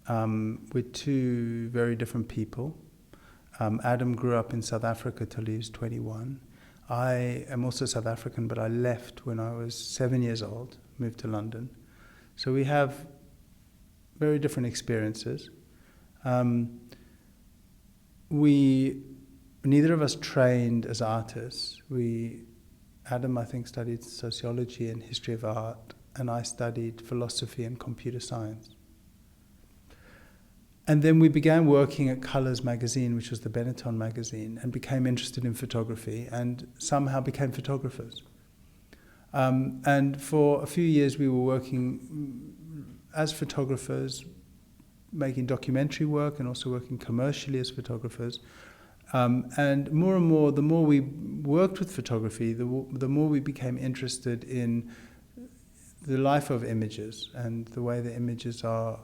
We're two very different people. Adam grew up in South Africa till he was 21. I am also South African, but I left when I was 7 years old, moved to London. So we have very different experiences. Neither of us trained as artists. Adam, I think, studied sociology and history of art, and I studied philosophy and computer science. And then we began working at Colours magazine, which was the Benetton magazine, and became interested in photography and somehow became photographers. And for a few years we were working as photographers, making documentary work and also working commercially as photographers. And more, the more we worked with photography, the more we became interested in the life of images and the way the images are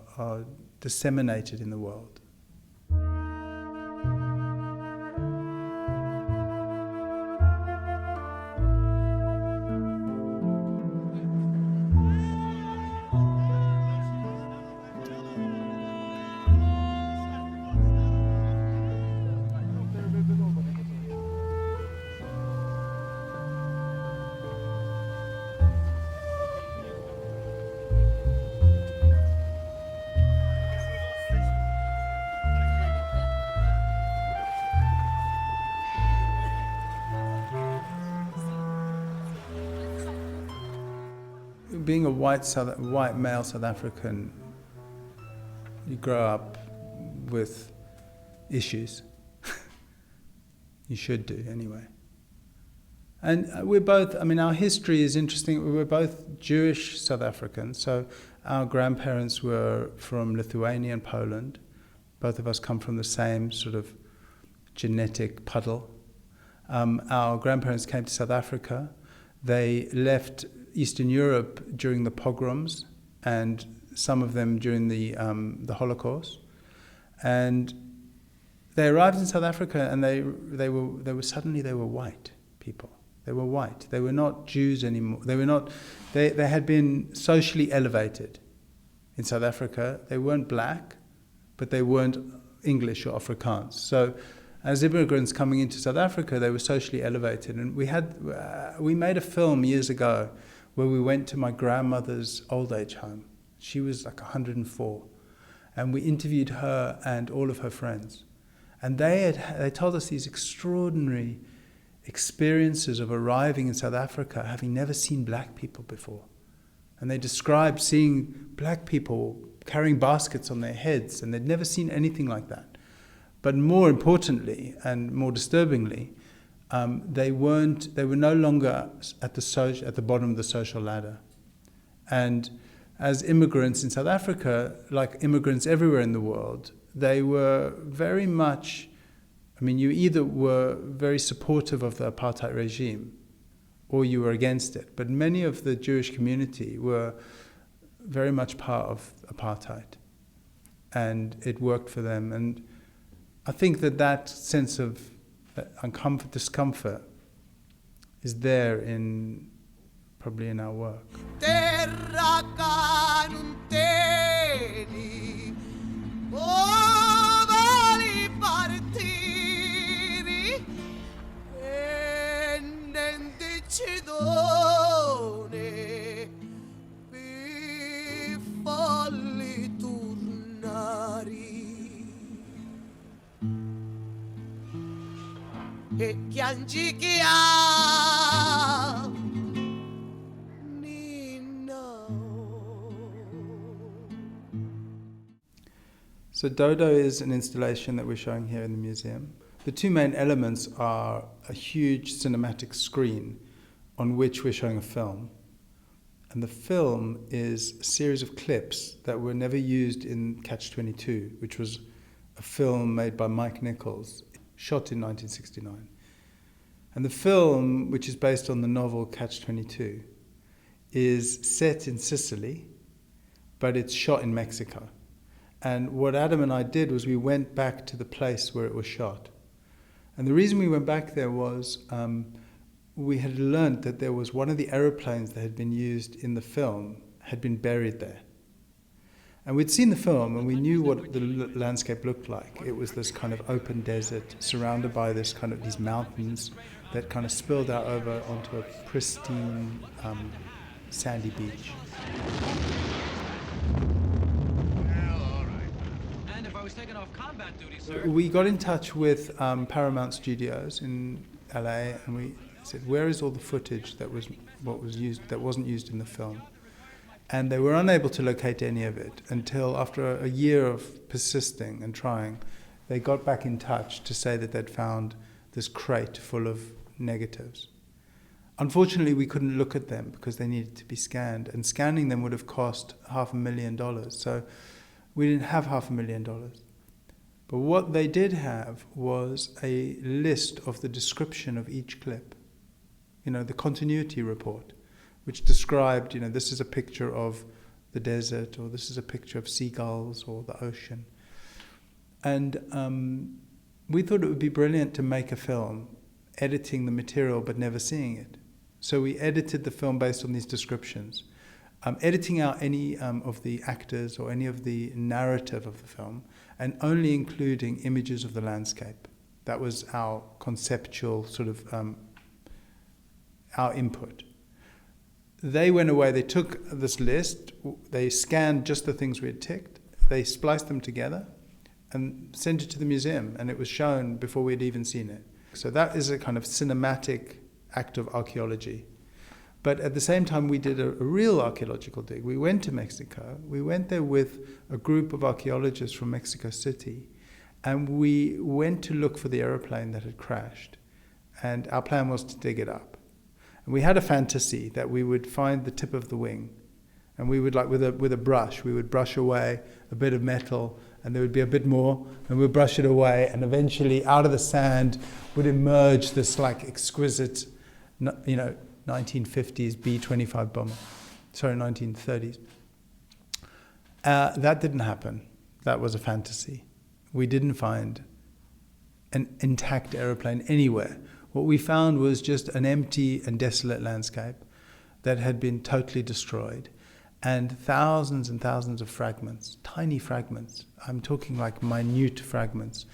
disseminated in the world. Being a white male South African, you grow up with issues. You should do anyway. And we're both, our history is interesting. We're both Jewish South Africans, so our grandparents were from Lithuania and Poland. Both of us come from the same sort of genetic puddle. Our grandparents came to South Africa. They left Eastern Europe during the pogroms, and some of them during the Holocaust. And they arrived in South Africa, and they were suddenly white people. They were white. They were not Jews anymore. They had been socially elevated in South Africa. They weren't black, but they weren't English or Afrikaans. So as immigrants coming into South Africa, they were socially elevated. And we made a film years ago where we went to my grandmother's old age home. She was like 104. And we interviewed her and all of her friends. And they told us these extraordinary experiences of arriving in South Africa, having never seen black people before. And they described seeing black people carrying baskets on their heads, and they'd never seen anything like that. But more importantly, and more disturbingly, they were no longer at the bottom of the social ladder. And as immigrants in South Africa, like immigrants everywhere in the world, they were very much, you either were very supportive of the apartheid regime or you were against it. But many of the Jewish community were very much part of apartheid, and it worked for them. And I think that sense of discomfort is there probably in our work. Terra canuteri, ovali partiri, endendicidone, vi falli tornari. E chiangichia So Dodo is an installation that we're showing here in the museum. The two main elements are a huge cinematic screen on which we're showing a film. And the film is a series of clips that were never used in Catch-22, which was a film made by Mike Nichols, shot in 1969. And the film, which is based on the novel Catch-22, is set in Sicily, but it's shot in Mexico. And what Adam and I did was we went back to the place where it was shot. And the reason we went back there was we had learned that there was one of the aeroplanes that had been used in the film had been buried there. And we'd seen the film and we knew what the landscape looked like. It was this kind of open desert surrounded by this kind of these mountains that kind of spilled out over onto a pristine sandy beach. And if I was taken off combat duty, sir. We got in touch with Paramount Studios in LA and we said, where is all the footage that wasn't used in the film? And they were unable to locate any of it until after a year of persisting and trying, they got back in touch to say that they'd found this crate full of negatives. Unfortunately, we couldn't look at them because they needed to be scanned, and scanning them would have cost $500,000. So we didn't have $500,000. But what they did have was a list of the description of each clip, the continuity report, which described, this is a picture of the desert, or this is a picture of seagulls or the ocean. And we thought it would be brilliant to make a film, editing the material but never seeing it. So we edited the film based on these descriptions, editing out any of the actors or any of the narrative of the film, and only including images of the landscape. That was our conceptual sort of our input. They went away, they took this list, they scanned just the things we had ticked, they spliced them together and sent it to the museum, and it was shown before we had even seen it. So that is a kind of cinematic act of archaeology. But at the same time, we did a real archaeological dig. We went to Mexico, we went there with a group of archaeologists from Mexico City, and we went to look for the aeroplane that had crashed, and our plan was to dig it up. We had a fantasy that we would find the tip of the wing, and we would, with a brush, we would brush away a bit of metal, and there would be a bit more, and we'd brush it away, and eventually out of the sand would emerge this exquisite, 1950s B-25 bomber. Sorry, 1930s. That didn't happen. That was a fantasy. We didn't find an intact aeroplane anywhere. What we found was just an empty and desolate landscape that had been totally destroyed, and thousands of fragments, tiny fragments, I'm talking like minute fragments,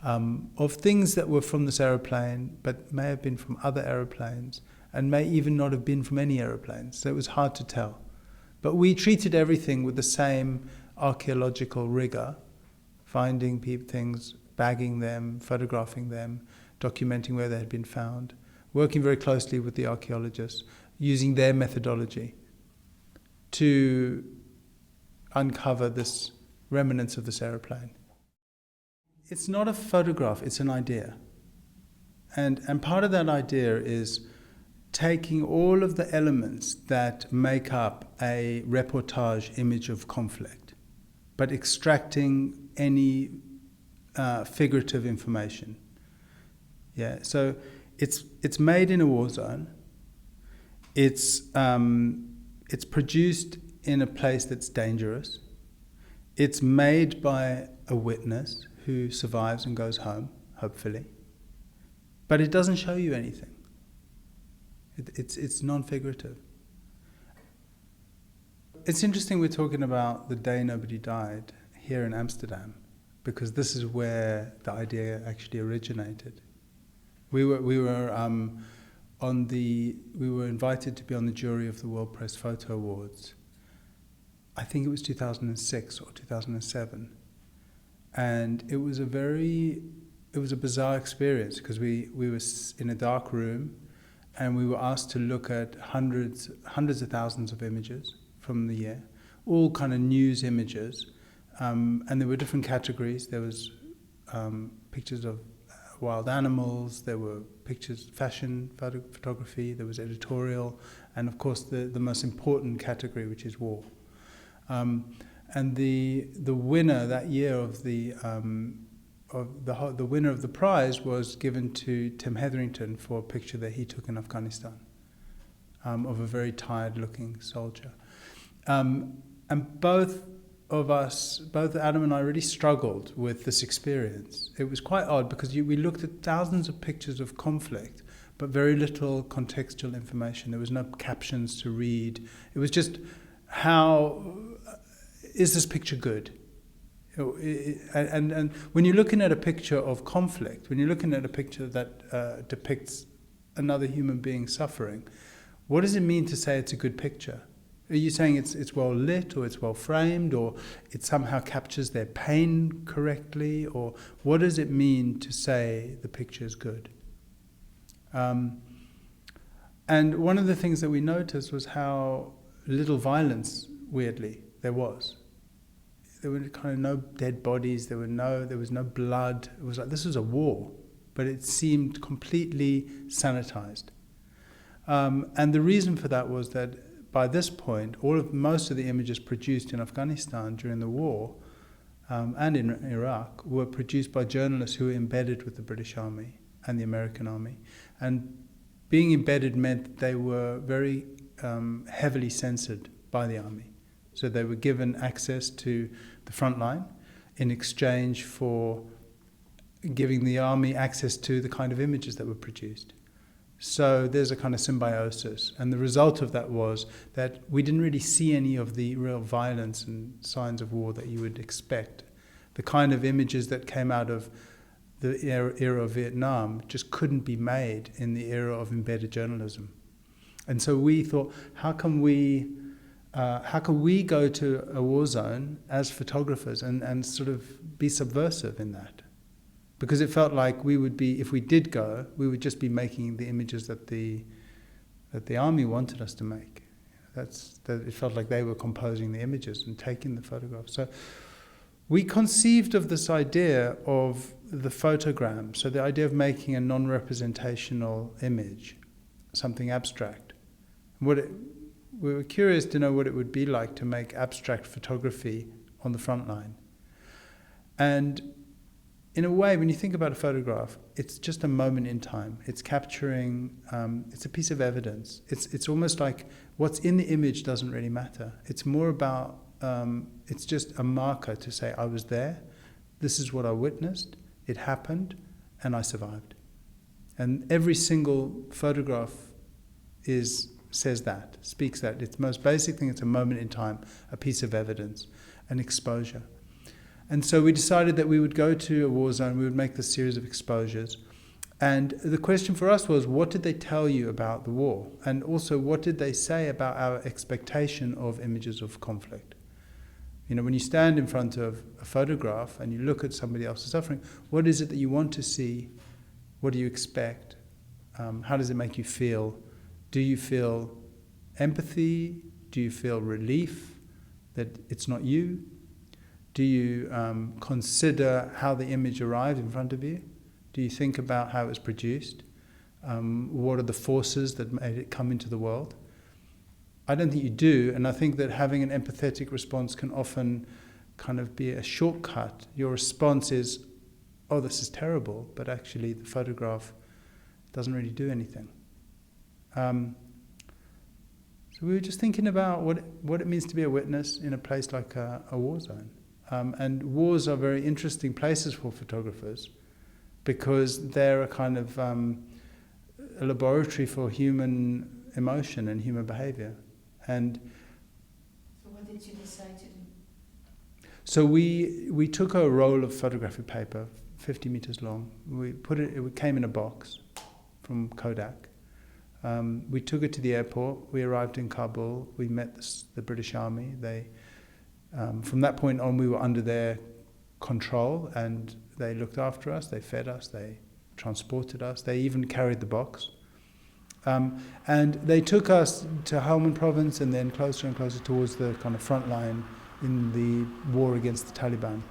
of things that were from this aeroplane, but may have been from other aeroplanes, and may even not have been from any aeroplanes, so it was hard to tell. But we treated everything with the same archaeological rigor, finding things, bagging them, photographing them, documenting where they had been found, working very closely with the archaeologists, using their methodology to uncover this remnants of this aeroplane. It's not a photograph, it's an idea. And part of that idea is taking all of the elements that make up a reportage image of conflict, but extracting any figurative information. Yeah, so it's made in a war zone. It's produced in a place that's dangerous. It's made by a witness who survives and goes home, hopefully. But it doesn't show you anything. It's non-figurative. It's interesting we're talking about the day nobody died here in Amsterdam, because this is where the idea actually originated. We were invited to be on the jury of the World Press Photo Awards. I think it was 2006 or 2007, and it was a bizarre experience because we were in a dark room, and we were asked to look at hundreds of thousands of images from the year, all kind of news images, and there were different categories. There was pictures of wild animals, there were pictures, fashion photography, there was editorial, and of course the most important category, which is war. And the winner that year of the winner of the prize was given to Tim Hetherington for a picture that he took in Afghanistan of a very tired-looking soldier. And both Adam and I really struggled with this experience. It was quite odd because we looked at thousands of pictures of conflict, but very little contextual information. There was no captions to read. It was just how is this picture good? And when you're looking at a picture of conflict, when you're looking at a picture that depicts another human being suffering, what does it mean to say it's a good picture? Are you saying it's well lit, or it's well framed, or it somehow captures their pain correctly, or what does it mean to say the picture is good? And one of the things that we noticed was how little violence, weirdly, there was. There were kind of no dead bodies, there was no blood. It was like this was a war, but it seemed completely sanitized. And the reason for that was that by this point, most of the images produced in Afghanistan during the war and in Iraq were produced by journalists who were embedded with the British Army and the American Army. And being embedded meant that they were very heavily censored by the army. So they were given access to the front line in exchange for giving the army access to the kind of images that were produced. So there's a kind of symbiosis. And the result of that was that we didn't really see any of the real violence and signs of war that you would expect. The kind of images that came out of the era of Vietnam just couldn't be made in the era of embedded journalism. And so we thought, how can we go to a war zone as photographers and sort of be subversive in that? Because it felt like we would be, if we did go, we would just be making the images that the army wanted us to make. It felt like they were composing the images and taking the photographs. So we conceived of this idea of the photogram, so the idea of making a non-representational image, something abstract. We were curious to know what it would be like to make abstract photography on the front line. And in a way, when you think about a photograph, it's just a moment in time. It's capturing, it's a piece of evidence. It's almost like what's in the image doesn't really matter. It's more about, it's just a marker to say, I was there, this is what I witnessed, it happened, and I survived. And every single photograph says that, speaks that. It's the most basic thing, it's a moment in time, a piece of evidence, an exposure. And so we decided that we would go to a war zone, we would make this series of exposures. And the question for us was, what did they tell you about the war? And also, what did they say about our expectation of images of conflict? You know, when you stand in front of a photograph and you look at somebody else's suffering, what is it that you want to see? What do you expect? How does it make you feel? Do you feel empathy? Do you feel relief that it's not you? Do you consider how the image arrived in front of you? Do you think about how it was produced? What are the forces that made it come into the world? I don't think you do, and I think that having an empathetic response can often kind of be a shortcut. Your response is, oh, this is terrible, but actually the photograph doesn't really do anything. So we were just thinking about what it means to be a witness in a place like a war zone. And wars are very interesting places for photographers because they're a kind of a laboratory for human emotion and human behavior. And so what did you decide to do? So we took a roll of photographic paper, 50 meters long. We put it came in a box from Kodak. We took it to the airport. We arrived in Kabul. We met the British Army. From that point on, we were under their control, and they looked after us. They fed us. They transported us. They even carried the box. And they took us to Helmand province and then closer and closer towards the kind of front line in the war against the Taliban.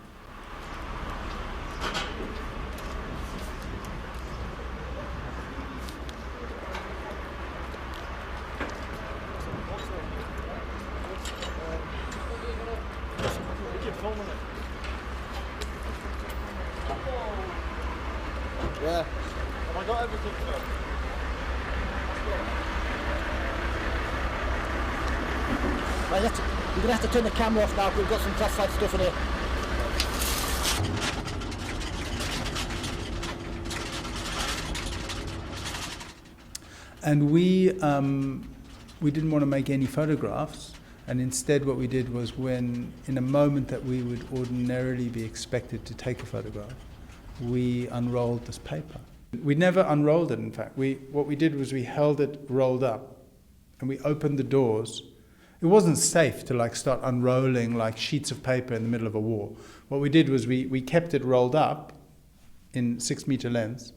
Yeah. Have I got everything for them? Right, you're going to have to turn the camera off now because we've got some classified stuff in here. And we didn't want to make any photographs And instead what we did was, when in a moment that we would ordinarily be expected to take a photograph, we unrolled this paper. We never unrolled it, in fact. What we did was we held it rolled up and we opened the doors. It wasn't safe to start unrolling sheets of paper in the middle of a war. What we did was we kept it rolled up in 6-meter lengths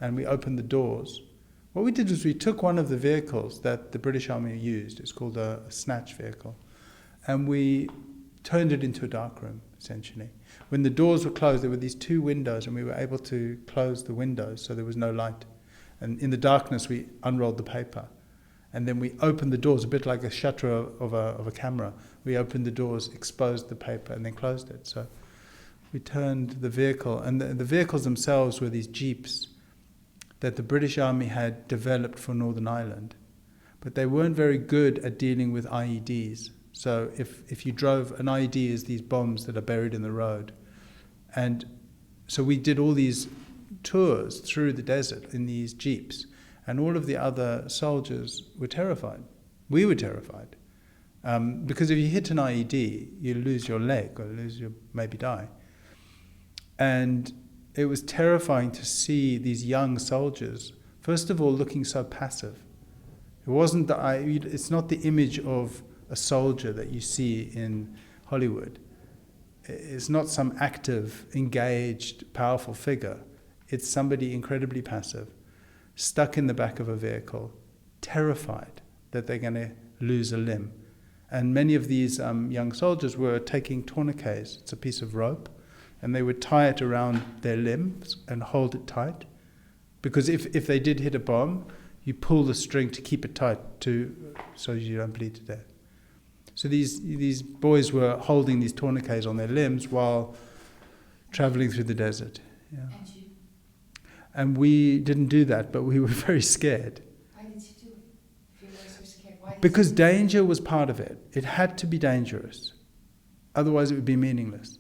and we opened the doors. What we did was we took one of the vehicles that the British Army used. It's called a snatch vehicle. And we turned it into a darkroom, essentially. When the doors were closed, there were these 2 windows, and we were able to close the windows so there was no light. And in the darkness, we unrolled the paper. And then we opened the doors, a bit like a shutter of a camera. We opened the doors, exposed the paper, and then closed it. So we turned the vehicle. And the vehicles themselves were these jeeps that the British Army had developed for Northern Ireland. But they weren't very good at dealing with IEDs. So if you drove, an IED is these bombs that are buried in the road. And so we did all these tours through the desert in these jeeps. And all of the other soldiers were terrified. We were terrified. Because if you hit an IED, you lose your leg or maybe die. And it was terrifying to see these young soldiers, first of all, looking so passive. It's not the image of a soldier that you see in Hollywood. It's not some active, engaged, powerful figure. It's somebody incredibly passive, stuck in the back of a vehicle, terrified that they're going to lose a limb. And many of these young soldiers were taking tourniquets. It's a piece of rope. And they would tie it around their limbs and hold it tight. Because if they did hit a bomb, you pull the string to keep it tight so you don't bleed to death. So these boys were holding these tourniquets on their limbs while traveling through the desert. Yeah. And you? And we didn't do that, but we were very scared. Why did you do it? If you were so scared, why did Because you do it? danger was part of it. It had to be dangerous. Otherwise it would be meaningless.